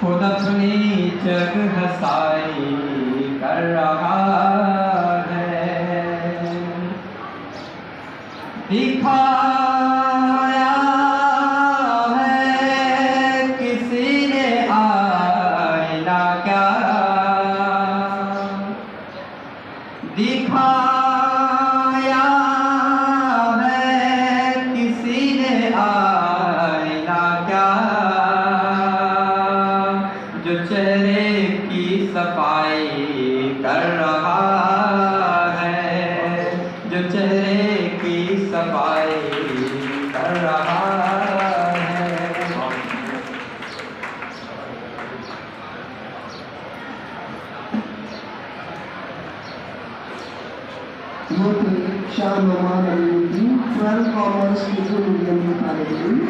खुद अपनी जग हसाई कर रहा है, दिखाया है किसी ने आईना क्या, दिखाया है किसी ने आईना क्या, जो चेहरे की सफाई कर रहा है, जो चेहरे की सफाई कर रहा है। ये थे शाह नौमान अली 12 कॉमर्स हिंदू मीडियम के तालिब इल्म।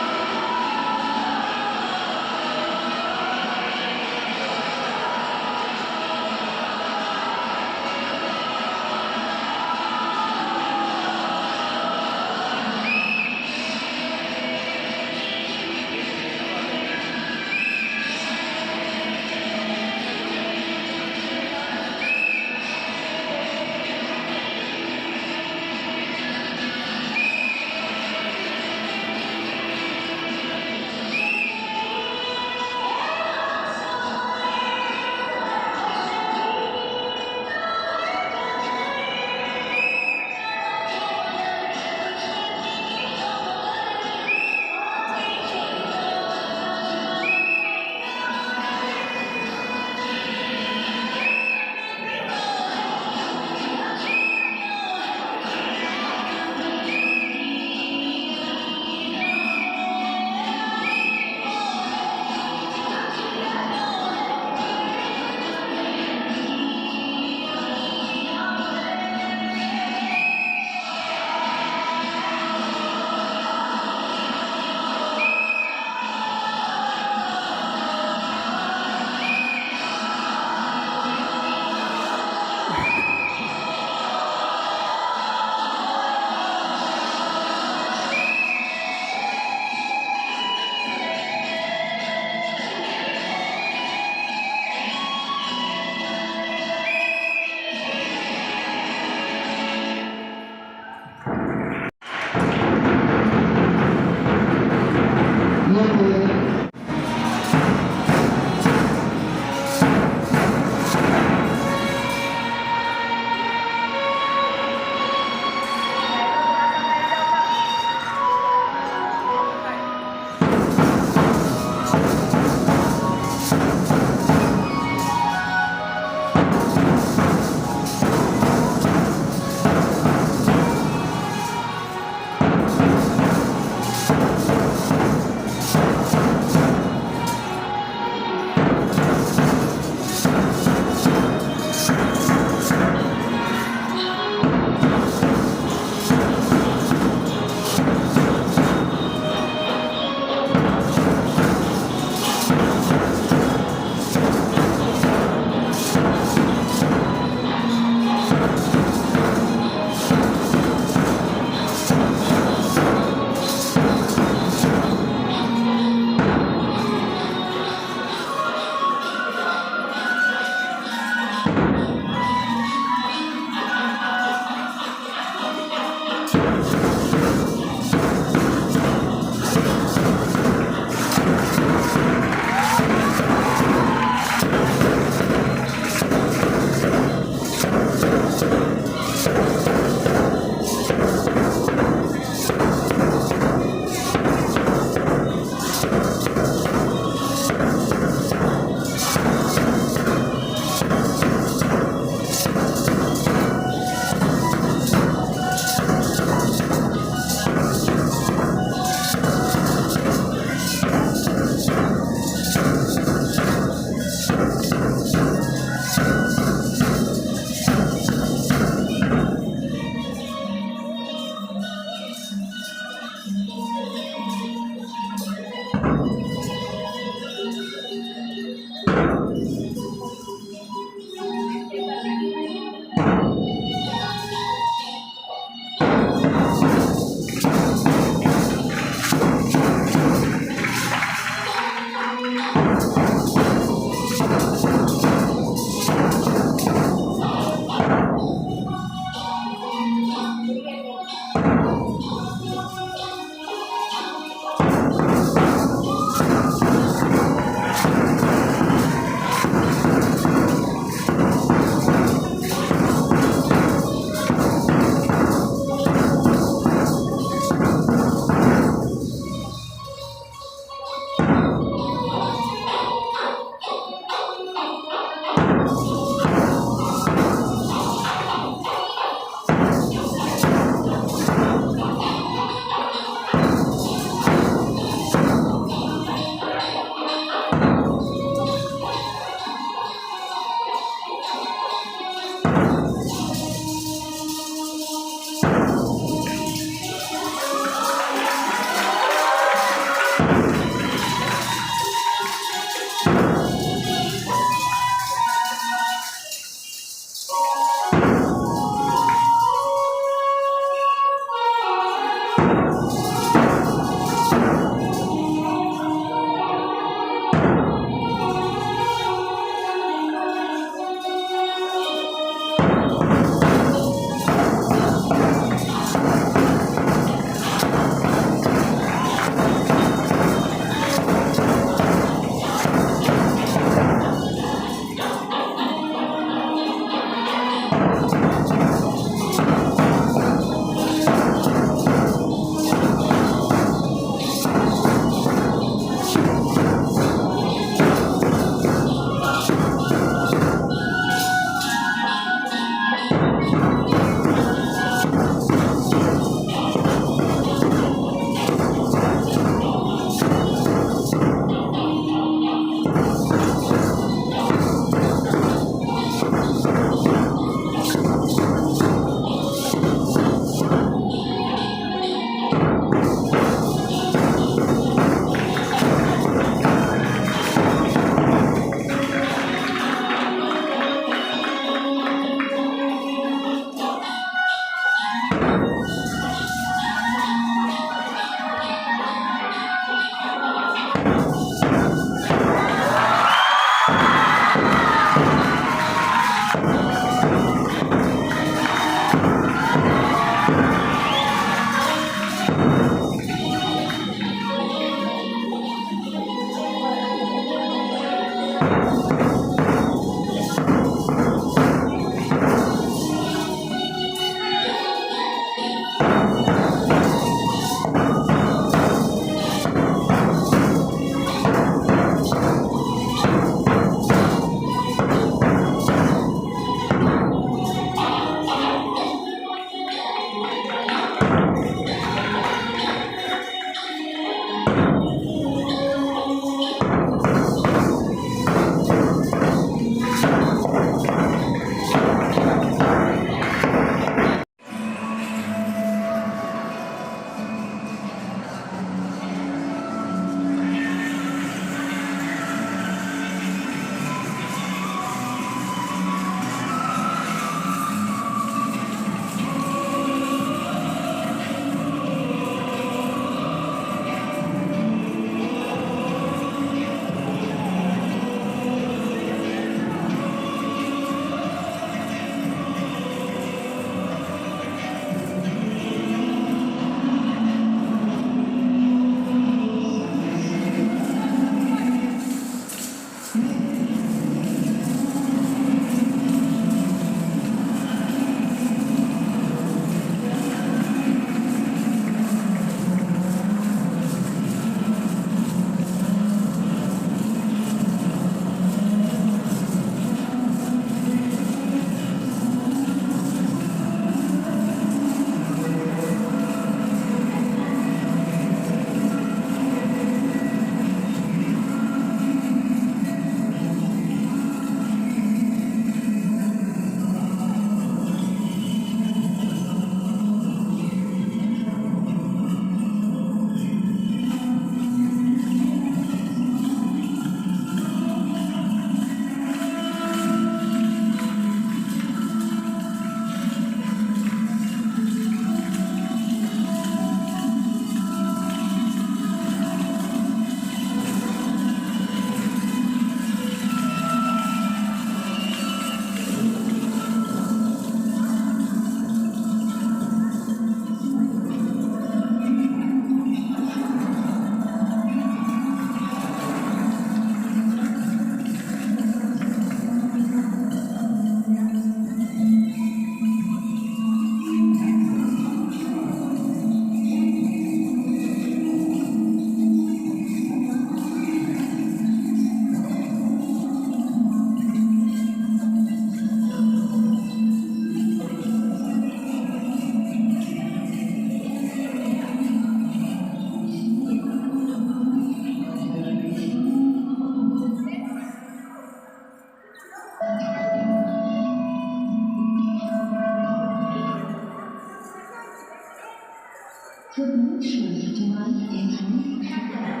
这本属于这个眼神时代。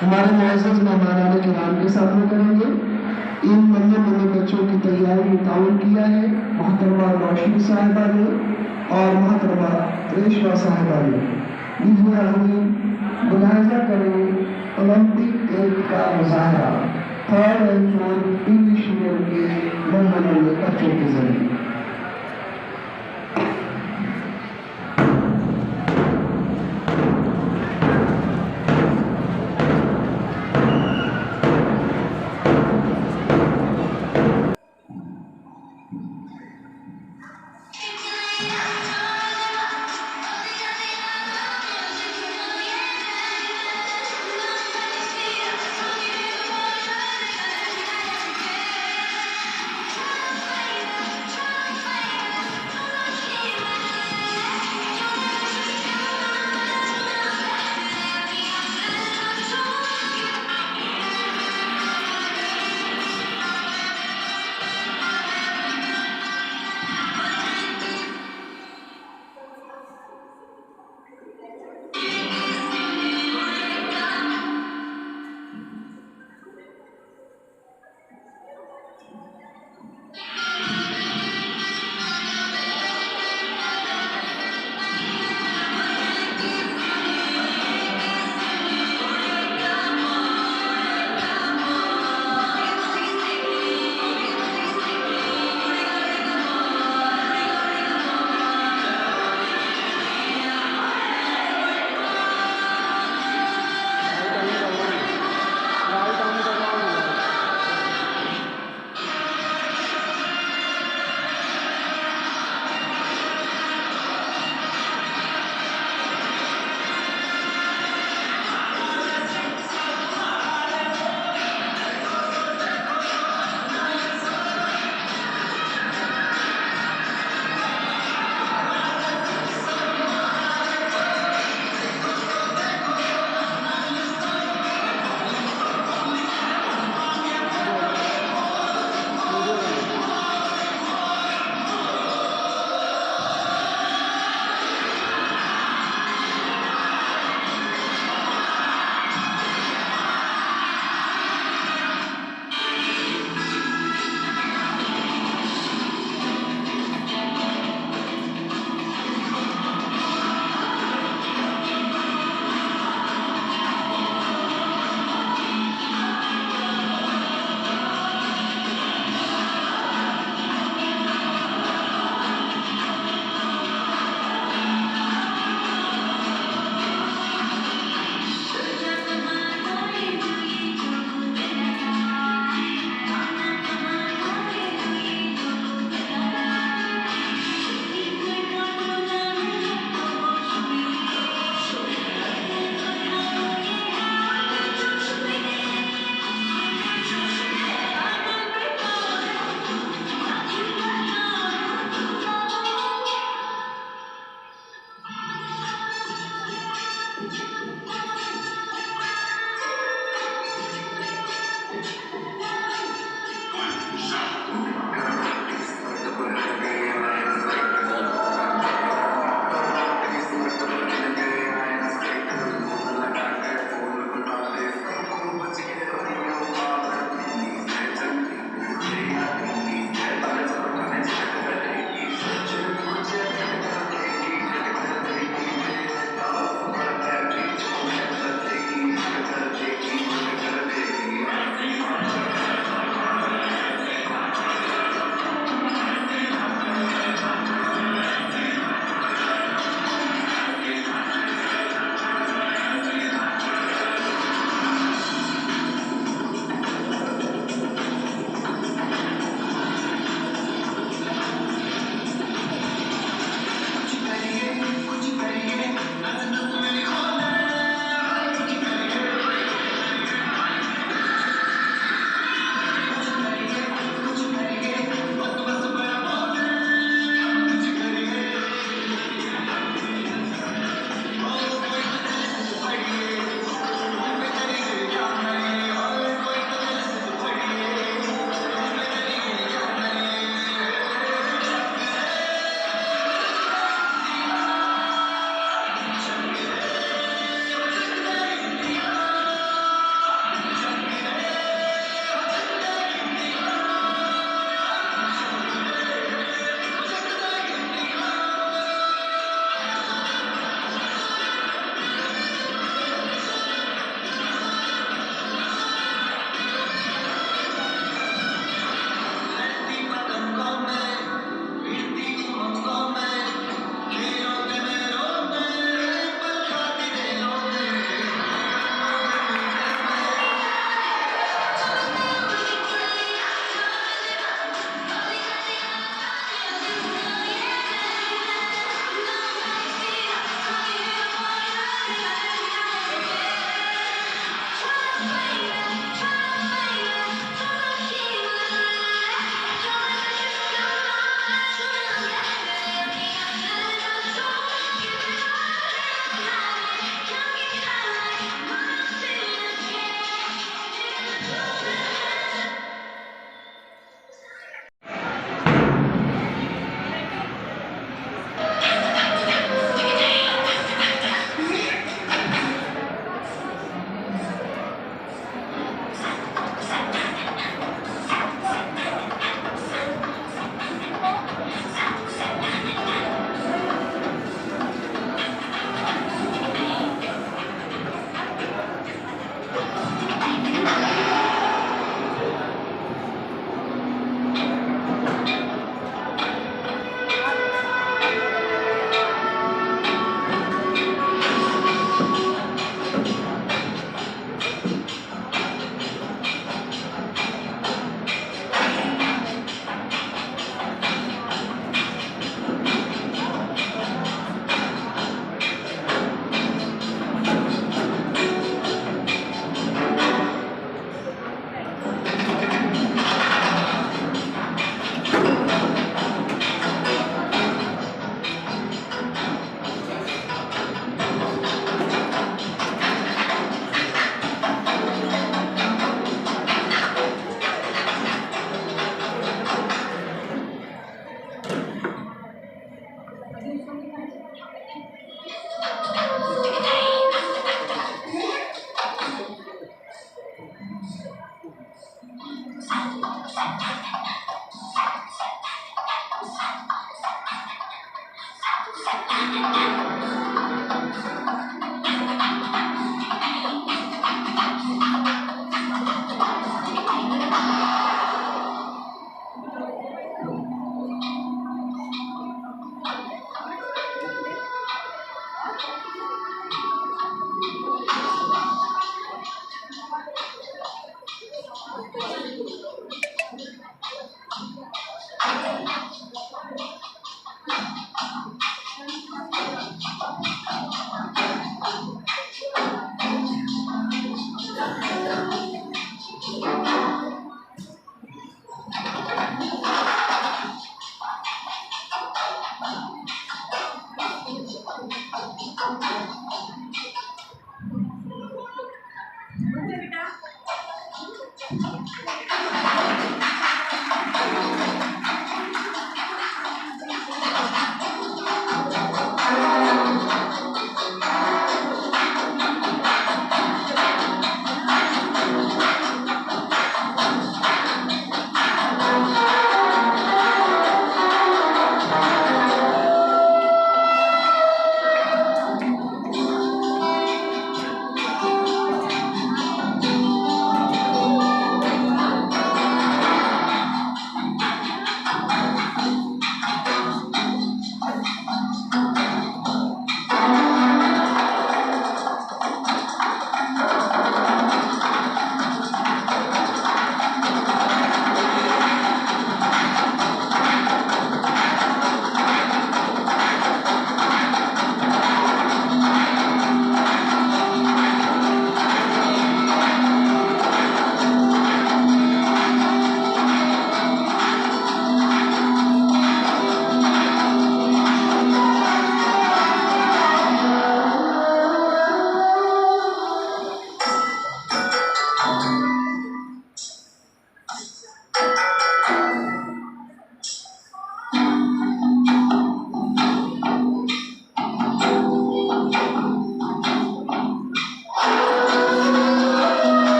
हमारे मुअज़्ज़ज़ मेहमानान किराम के साथ में करेंगे। इन नन्हे बच्चों की तैयारी में ताउन किया है मोहतरमा रोशनी साहिबा ने और मोहतरमा रेशमा साहिबा ने। दीजिए हुई मुलाहिजा करें ओलंपिक खेल का मुजाहरा 3rd and 4th English medium के नन्हे बच्चों के जरिए।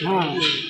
हाँ।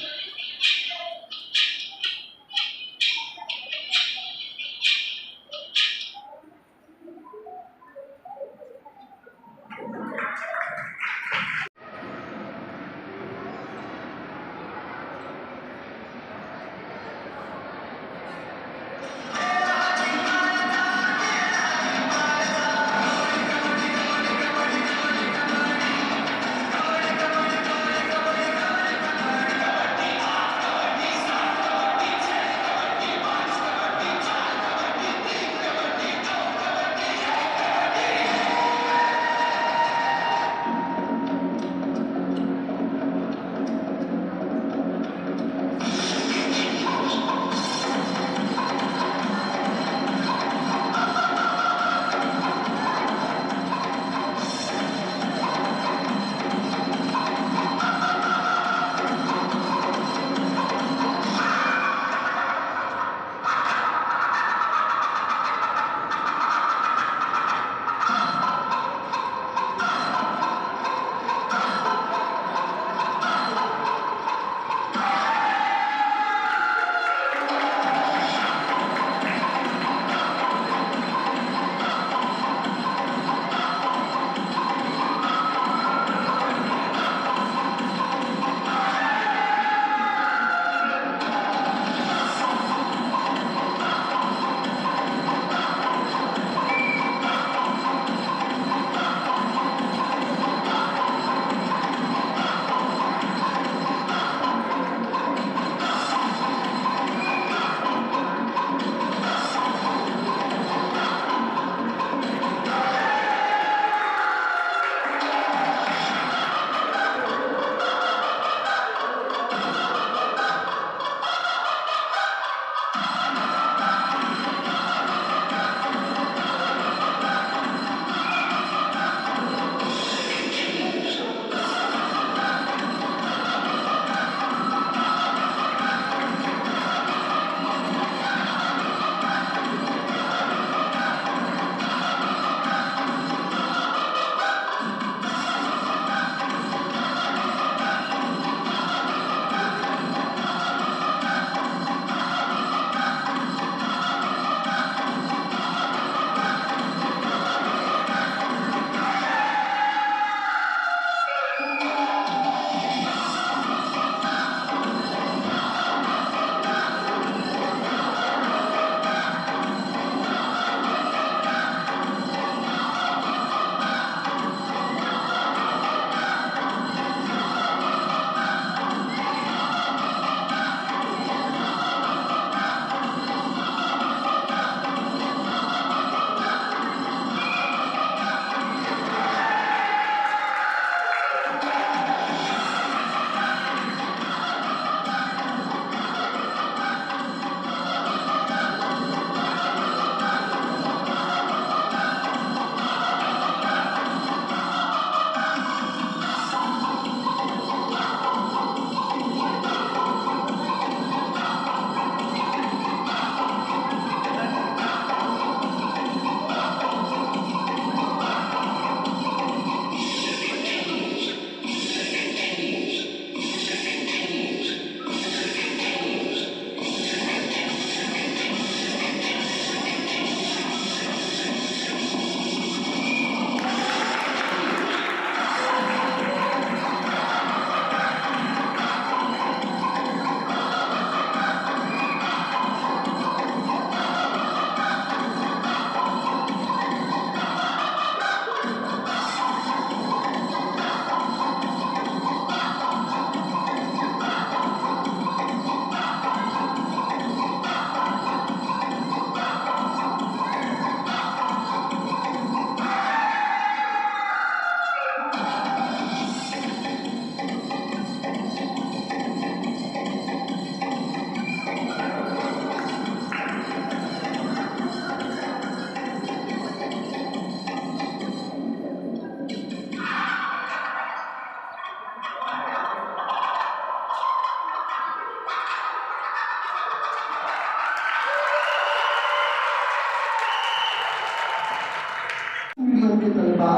मीडियम के तलबा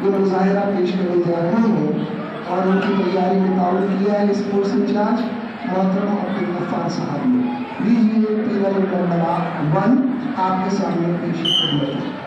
ये मुजाहिरा पेश करने जा रहे हैं और उनकी तैयारी में ताउन किया है स्पोर्ट्स इंचार्ज मोहतरम अब्दुल गफ्फार साहब ने। लीजिए टेबल नंबर 1 आपके सामने पेश किया है।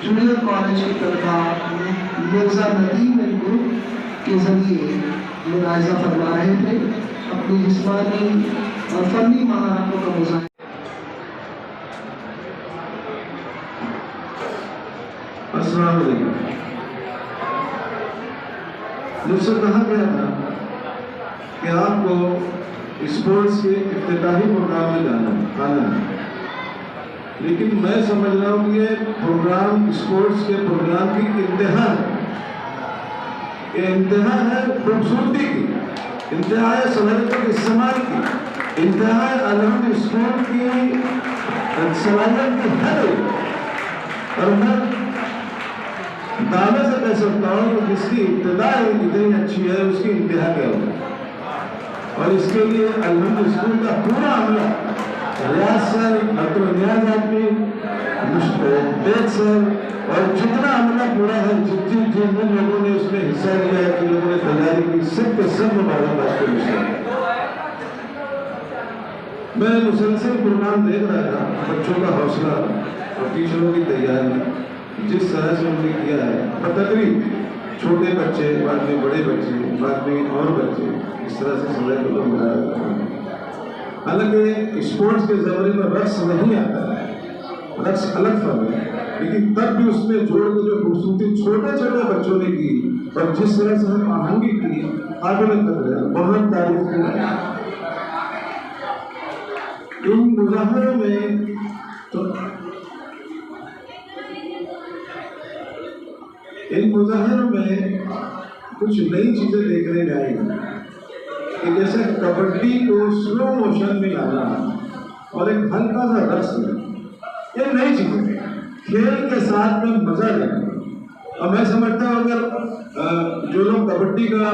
जूनियर कॉलेज की तनख्वाह मिर्जा नदीम ग्रुप के जरिए मुलायजा फरमा रहे थे। अपनी जिस्मानी और फनी महारतों का मुजाहिरा अस्सलाम वालेकुम। मुझसे कहा गया था कि आपको स्पोर्ट्स के इफ्तिताही प्रोग्राम में आना है, लेकिन मैं समझ रहा हूँ कि ये प्रोग्राम स्पोर्ट्स के प्रोग्राम की इंतहा है। ये इंतहा है खूबसूरती की, इंतहा है सलाहियतों के इस्तेमाल की, इंतहा है अलहमद स्पोर्ट की सलाहियत की हद। और मैं दावे से कह सकता हूँ कि जिसकी इब्तिदा इतनी अच्छी है उसकी इंतहा क्या होगी। और इसके लिए अल्हम्दुलिल्लाह स्कूल का पूरा अमला, रियाज सर, डॉक्टर नियाज आदमी, मुश्ताक सर और जितना अमला पूरा है, जिन लोगों ने उसमें हिस्सा लिया है, जिन लोगों ने तैयारी की, सब के सब मुबारकबाद के विषय। मैं मुसलसल प्रोग्राम देख रहा था, बच्चों का हौसला और टीचरों की तैयारी जिस तरह से उन्होंने किया है, बतकरीब छोटे बच्चे, बाद में बड़े बच्चे, बाद में और बच्चे, इस तरह से समय को लोग मिलाया। हालांकि स्पोर्ट्स के ज़माने में रक्स नहीं आता है, रक्स अलग फन है, लेकिन तब भी उसमें जोड़ के जो खूबसूरती छोटे छोटे बच्चों ने की और जिस तरह से हम आहंगी की, काबिल कदर है, बहुत तारीफ की। इन मुजाहरों में तो इन मुजाहरों में कुछ नई चीजें देखने में आएंगी कि जैसे कबड्डी को स्लो मोशन में लाना और एक हल्का सा रक्स में, ये नई चीजें खेल के साथ में मजा लेना। और मैं समझता हूँ अगर जो लोग कबड्डी का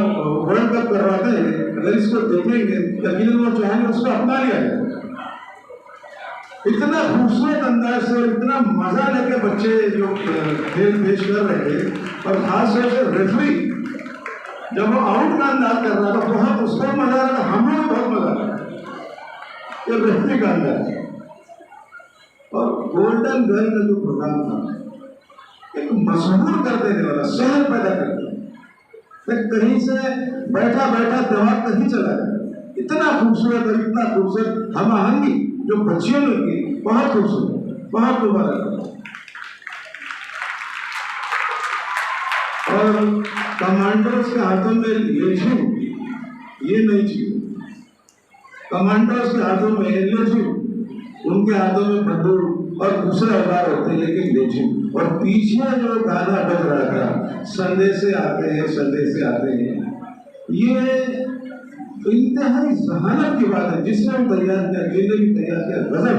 वर्ल्ड कप करवाते हैं, अगर इसको देखेंगे यकीनन वो चाहेंगे उसको अपना लिया जाए। इतना खूबसूरत अंदाज से और इतना मजा लेके बच्चे जो खेल पेश कर रहे थे, और खास तौर से रेफरी जब वो आउट का अंदाज कर रहा था, बहुत उसको मजा आ रहा था, हम लोग बहुत मजा आ रहा था ये रेफरी का अंदाज। और गोल्डन गर्ल का जो प्रोग्राम था, एक मशहूर कर देने वाला, शहर पैदा कर दिया, कहीं से बैठा बैठा दिमाग कहीं चला गया। इतना खूबसूरत और इतना खूबसूरत हम आहंगी जो बच्चियों ने की, बहुत खूबसूरत, बहुत मुबारक। और कमांडोज के हाथों में लेझू, ये नई चीज। कमांडोज के हाथों में लेझू, उनके हाथों में बंदूक और दूसरे औजार होते हैं, लेकिन लेझू। और पीछे जो गाना बज रहा था, संदेशे आते हैं, संदेशे आते हैं, ये तो इंतहाई जहानत की बात है। जिसने भी तैयार किया, जिसने भी तैयार किया, गजब।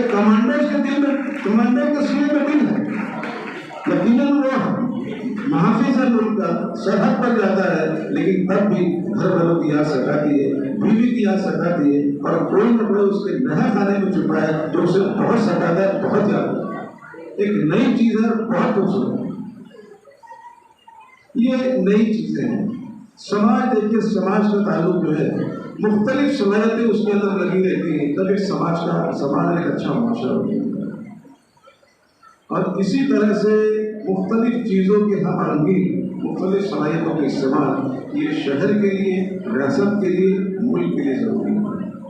कमांडर के दिल में, कमांडर के सीने में दिल है, यकीनन वो महाफिज है, उनका सरहद पर जाता है, लेकिन तब भी घर वालों की याद सताती है, बीवी की याद सताती है, और कोई न कोई उसके नया खाने में छुपा है जो उसे बहुत सताता है, बहुत याद। एक नई चीज है, बहुत खूबसूरत। ये नई चीजें हैं। समाज, देखिए समाज का ताल्लुक जो है, मुख्तलिफ सलाहियतें उसके अंदर लगी रहती हैं, तब एक समाज एक अच्छा माशरा होता है। और इसी तरह से मुख्तलिफ चीज़ों की हम आहंगी, मुख्तलिफ सलाहियतों का इस्तेमाल, ये शहर के लिए, रियासत के लिए, मुल्क के लिए जरूरी है।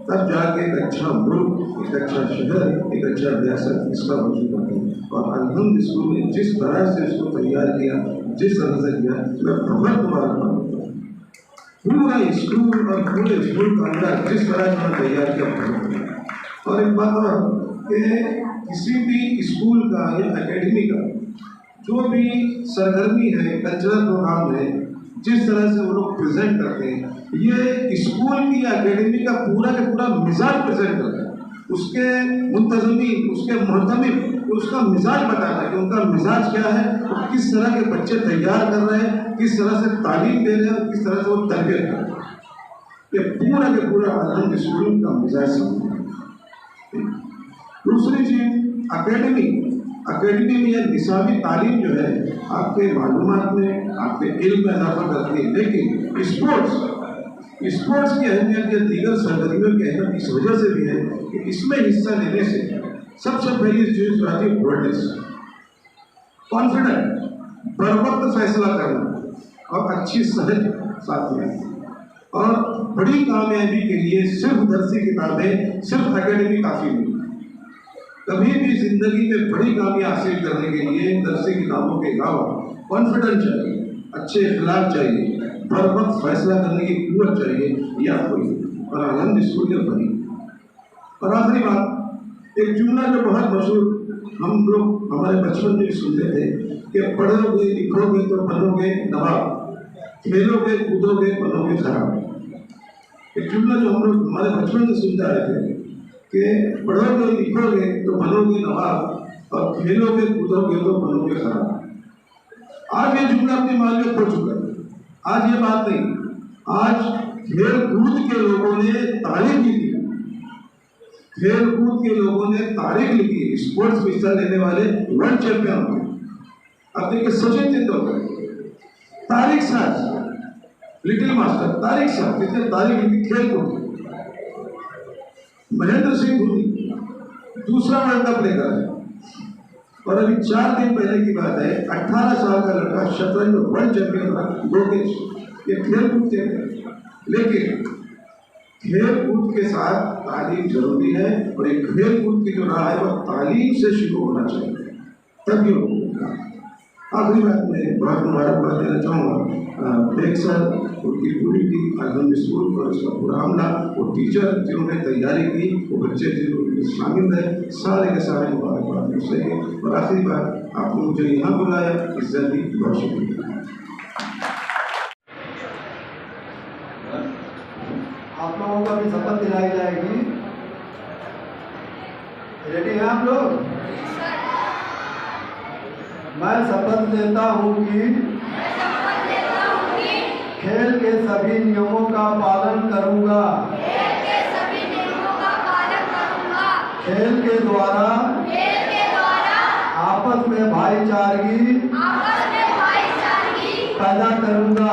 तब जाके एक अच्छा मुल्क, एक अच्छा शहर, एक अच्छा रियासत इसका वजूद होता है। और अल्हम्दुलिल्लाह स्कूल ने जिस तरह से इसको तैयार किया, जिस तरह से किया, मैं बहुत मुबारकबाद देता हूँ। पूरा स्कूल और पूरे स्कूल का अंदर जिस तरह से तैयार किया। और एक बात और कि किसी भी स्कूल का या एकेडमी का जो भी सरगर्मी है, कल्चरल प्रोग्राम है, जिस तरह से वो लोग प्रेजेंट करते हैं, ये स्कूल की एकेडमी का पूरा मिजाज प्रेजेंट करता है। उसके मुंतजमी, उसके मोहतमिम, उसका मिजाज बताता है कि उनका मिजाज क्या है, वो किस तरह के बच्चे तैयार कर रहे हैं, किस तरह से तालीम दे रहे हैं, किस तरह से वो तरबियत कर रहे हैं। ये पूरा आलम स्कूल का मिजाज समझ। दूसरी चीज, एकेडमी में यह निसाबी तालीम जो है आपके मालूमात में, आपके इल्म में इजाफा करती है, लेकिन स्पोर्ट्स की अहमियत या दीगर सरगर्मियों की अहमियत इस वजह से भी है कि इसमें हिस्सा लेने से सबसे पहली चीज आती है बोल्डनेस। कॉन्फिडेंट, बर वक्त फैसला करना और अच्छी सहज साथ में। और बड़ी कामयाबी के लिए सिर्फ दरसी किताबें, सिर्फ एकेडमी काफी नहीं। कभी भी जिंदगी में बड़ी कामयाबी हासिल करने के लिए दरसी किताबों के अलावा कॉन्फिडेंस चाहिए, अच्छे इखलाक चाहिए, बर वक्त फैसला करने की कुव्वत चाहिए, या कोई और आनंद स्कूल में पढ़ी। और आखिरी बात, एक जुमला जो बहुत मशहूर हम लोग हमारे बचपन में सुनते थे कि पढ़ोगे लिखोगे तो बनोगे नवाब, खेलोगे कूदोगे बनोगे खराब। एक जुमला जो हम लोग हमारे बचपन से सुनते आए थे कि पढ़ोगे लिखोगे तो बनोगे नवाब और खेलोगे कूदोगे तो बनोगे खराब। आज ये जुमला अपनी मान में खो चुका है। आज ये बात नहीं, आज खेल कूद के लोगों ने तारीख लिखी, खेल कूद के लोगों ने तारीख लिखी। स्पोर्ट्स में हिस्सा लेने वाले वर्ल्ड चैंपियन हुए। अब देखिए सचिन तेंदुलकर तारीख साज, लिटिल मास्टर तारीख साज, कितने तारीख लिखी खेल कूद। महेंद्र सिंह धोनी दूसरा वर्ल्ड कप लेकर है। और अभी 4 दिन पहले की बात है, 18 साल का लड़का शतरंज वर्ल्ड चैंपियन था, लोकेश। ये खेल कूद के, लेकिन खेल कूद के साथ तालीम जरूरी है और एक खेल कूद की जो राह है वह तालीम से शुरू होना चाहिए, तभी होगा। आखिरी बात में बहुत मुबारकबाद देना चाहूँगा बेग सर, उनकी पूरी टीम, आजम स्कूल और उसका पूरा हमला, वो टीचर जिन्होंने तैयारी की, वो बच्चे जिन्होंने शामिल है, सारे के सारे मुबारकबाद मिल सके। और आखिरी बात, आपने मुझे यहाँ बुलाया, इज्जत दी, बहुत शुक्रिया। आप लोगों को अभी शपथ दिलाई जाएगी। रेडी हैं आप लोग? मैं शपथ लेता हूँ कि खेल के सभी नियमों का पालन करूँगा। खेल के द्वारा आपस में भाईचारगी पैदा करूँगा।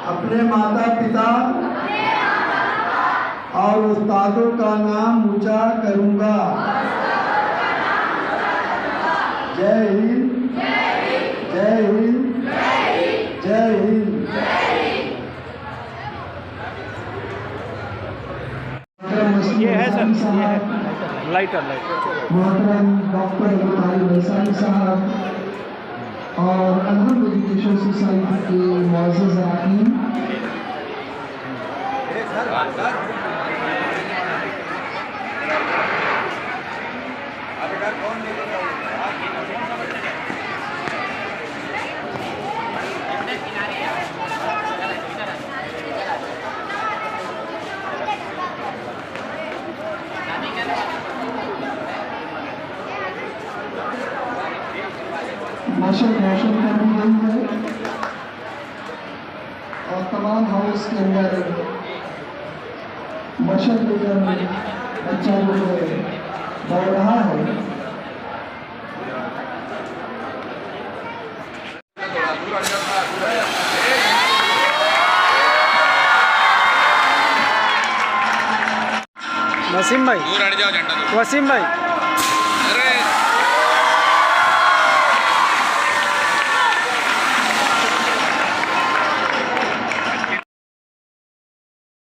अपने माता पिता और उस्तादों का नाम ऊंचा करूँगा। जय हिंद, जय हिंद, जय हिंद। ये है सर, ये है लाइटर। मोहतरम डॉक्टर बुखारी वैसाली साहब और अल्हम्द एजुकेशन सोसाइटी के मुअज़्ज़ज़ अरकान, मशक रोशन कर दी गई है और तमाम हाउस के अंदर मशक लेकर बच्चा जो है दौड़ रहा है। वसीम भाई, वसीम भाई